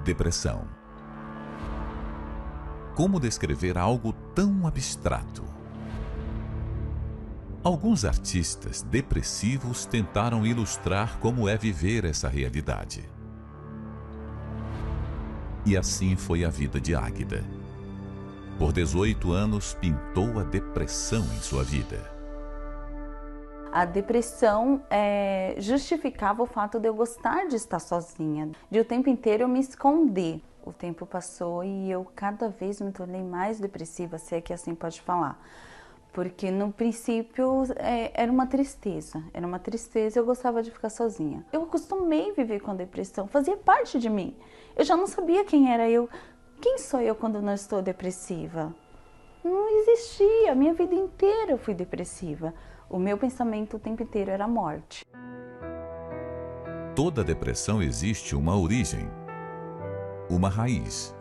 Depressão. Como descrever algo tão abstrato? Alguns artistas depressivos tentaram ilustrar como é viver essa realidade. E assim foi a vida de Águida. Por 18 anos, pintou a depressão em sua vida. A depressão justificava o fato de eu gostar de estar sozinha, de o tempo inteiro eu me esconder. O tempo passou e eu cada vez me tornei mais depressiva, se é que assim pode falar. Porque no princípio era uma tristeza, eu gostava de ficar sozinha. Eu acostumei a viver com a depressão, fazia parte de mim. Eu já não sabia quem era eu. Quem sou eu quando não estou depressiva? Não existia, a minha vida inteira eu fui depressiva. O meu pensamento o tempo inteiro era a morte. Toda depressão existe uma origem, uma raiz.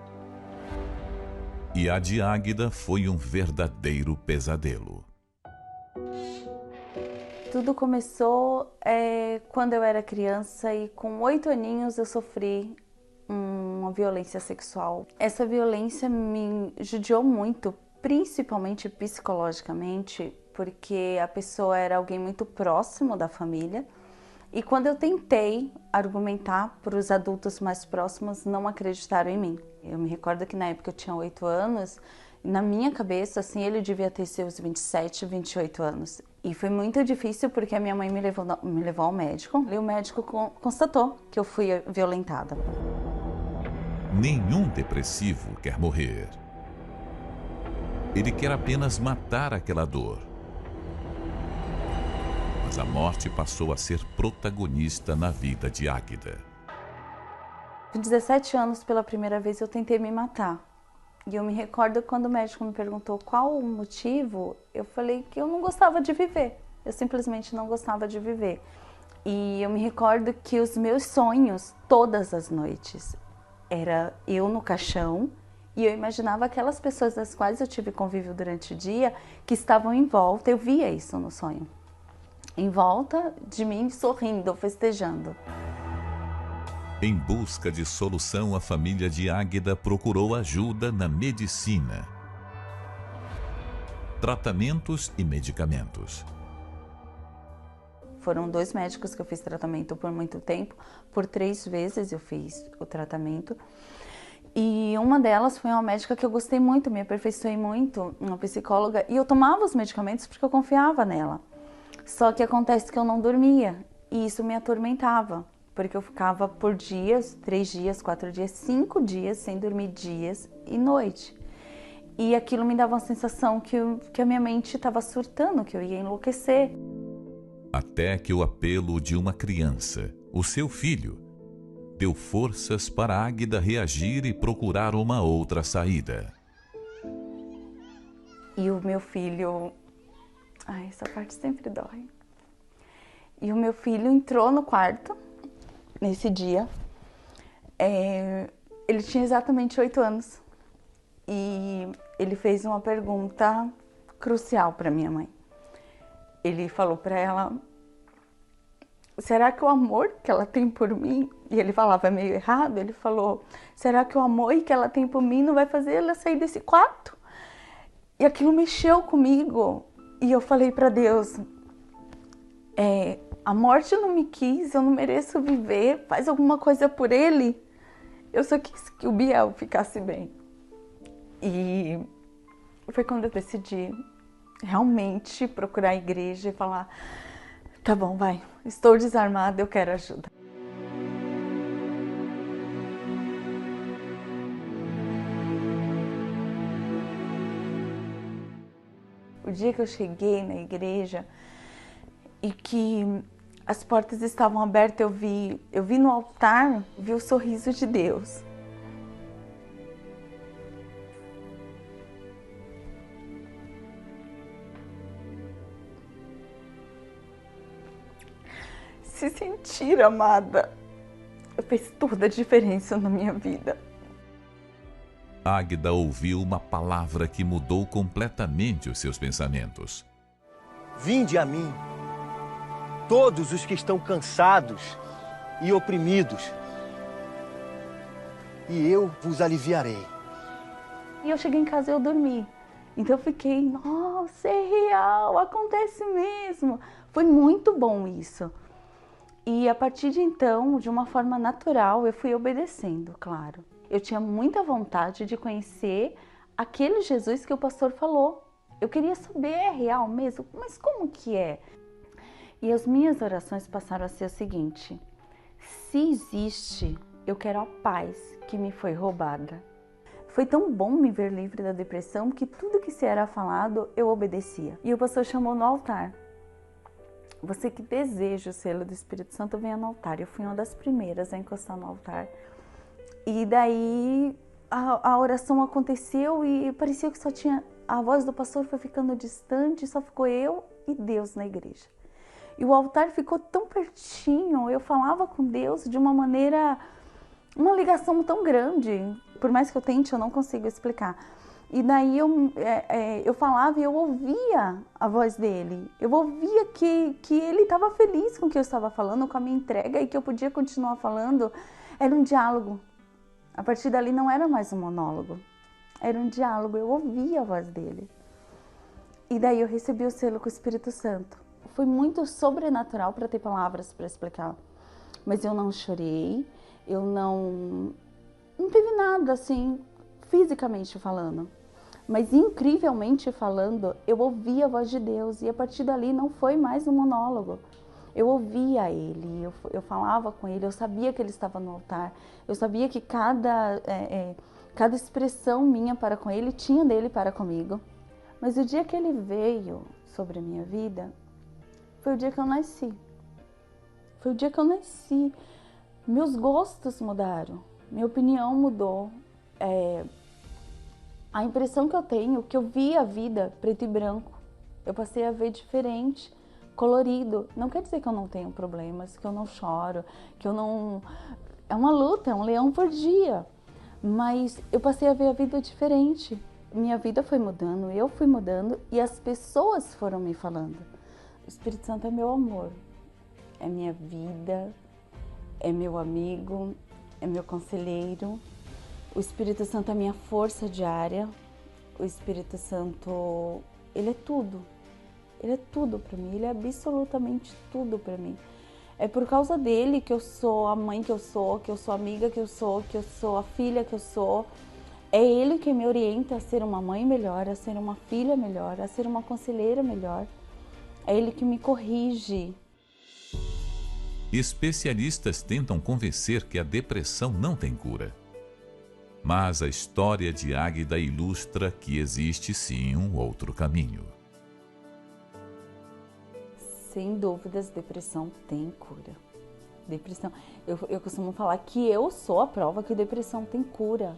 E a de Águida foi um verdadeiro pesadelo. Tudo começou quando eu era criança e com 8 aninhos eu sofri uma violência sexual. Essa violência me judiou muito, principalmente psicologicamente, porque a pessoa era alguém muito próximo da família. E quando eu tentei argumentar para os adultos mais próximos, não acreditaram em mim. Eu me recordo que na época eu tinha 8 anos, na minha cabeça, assim, ele devia ter seus 27, 28 anos. E foi muito difícil porque a minha mãe me levou ao médico e o médico constatou que eu fui violentada. Nenhum depressivo quer morrer. Ele quer apenas matar aquela dor. Mas a morte passou a ser protagonista na vida de Águida. Com 17 anos, pela primeira vez, eu tentei me matar. E eu me recordo quando o médico me perguntou qual o motivo, eu falei que eu não gostava de viver. Eu simplesmente não gostava de viver. E eu me recordo que os meus sonhos, todas as noites, era eu no caixão e eu imaginava aquelas pessoas das quais eu tive convívio durante o dia que estavam em volta, eu via isso no sonho. Em volta de mim, sorrindo, festejando. Em busca de solução, a família de Águida procurou ajuda na medicina. Tratamentos e medicamentos. Foram 2 médicos que eu fiz tratamento por muito tempo. Por 3 vezes eu fiz o tratamento. E uma delas foi uma médica que eu gostei muito, me aperfeiçoei muito, uma psicóloga. E eu tomava os medicamentos porque eu confiava nela. Só que acontece que eu não dormia e isso me atormentava, porque eu ficava por dias, 3 dias, 4 dias, 5 dias sem dormir dias e noite. E aquilo me dava uma sensação que a minha mente estava surtando, que eu ia enlouquecer. Até que o apelo de uma criança, o seu filho, deu forças para Águida reagir e procurar uma outra saída. E o meu filho... Ai, essa parte sempre dói. E o meu filho entrou no quarto, nesse dia. Ele tinha exatamente 8 anos. E ele fez uma pergunta crucial para minha mãe. Ele falou para ela, será que o amor que ela tem por mim... E ele falava meio errado, ele falou, será que o amor que ela tem por mim não vai fazer ela sair desse quarto? E aquilo mexeu comigo. E eu falei para Deus, a morte não me quis, eu não mereço viver, faz alguma coisa por ele. Eu só quis que o Biel ficasse bem. E foi quando eu decidi realmente procurar a igreja e falar, tá bom, vai, estou desarmada, eu quero ajuda. O dia que eu cheguei na igreja e que as portas estavam abertas, eu vi no altar, vi o sorriso de Deus. Se sentir amada fez toda a diferença na minha vida. Águida ouviu uma palavra que mudou completamente os seus pensamentos. Vinde a mim, todos os que estão cansados e oprimidos, e eu vos aliviarei. E eu cheguei em casa e eu dormi. Então eu fiquei, nossa, é real, acontece mesmo. Foi muito bom isso. E a partir de então, de uma forma natural, eu fui obedecendo, claro. Eu tinha muita vontade de conhecer aquele Jesus que o pastor falou. Eu queria saber, é real mesmo? Mas como que é? E as minhas orações passaram a ser o seguinte: se existe, eu quero a paz que me foi roubada. Foi tão bom me ver livre da depressão que tudo que se era falado eu obedecia. E o pastor chamou no altar. Você que deseja o selo do Espírito Santo, venha no altar. Eu fui uma das primeiras a encostar no altar. E daí a oração aconteceu e parecia que só tinha... A voz do pastor foi ficando distante, só ficou eu e Deus na igreja. E o altar ficou tão pertinho, eu falava com Deus de uma maneira... Uma ligação tão grande, por mais que eu tente, eu não consigo explicar. E daí eu falava e eu ouvia a voz dele. Eu ouvia que ele estava feliz com o que eu estava falando, com a minha entrega, e que eu podia continuar falando. Era um diálogo. A partir dali não era mais um monólogo. Era um diálogo, eu ouvia a voz dele. E daí eu recebi o selo com o Espírito Santo. Foi muito sobrenatural para ter palavras para explicar. Mas eu não chorei. Eu não teve nada assim, fisicamente falando. Mas incrivelmente falando, eu ouvia a voz de Deus. E a partir dali não foi mais um monólogo. Eu ouvia ele, eu falava com ele, eu sabia que ele estava no altar. Eu sabia que cada expressão minha para com ele tinha dele para comigo. Mas o dia que ele veio sobre a minha vida, foi o dia que eu nasci. Foi o dia que eu nasci. Meus gostos mudaram, minha opinião mudou. A impressão que eu tenho, que eu vi a vida preto e branco, eu passei a ver diferente, colorido. Não quer dizer que eu não tenho problemas, que eu não choro, que eu não... É uma luta, é um leão por dia. Mas eu passei a ver a vida diferente. Minha vida foi mudando, eu fui mudando e as pessoas foram me falando. O Espírito Santo é meu amor, é minha vida, é meu amigo, é meu conselheiro. O Espírito Santo é minha força diária. O Espírito Santo, ele é tudo. Ele é tudo para mim, ele é absolutamente tudo para mim. É por causa dele que eu sou a mãe que eu sou a amiga que eu sou a filha que eu sou. É ele que me orienta a ser uma mãe melhor, a ser uma filha melhor, a ser uma conselheira melhor. É ele que me corrige. Especialistas tentam convencer que a depressão não tem cura. Mas a história de Águida ilustra que existe sim um outro caminho. Sem dúvidas, depressão tem cura. Depressão, eu costumo falar que eu sou a prova que depressão tem cura.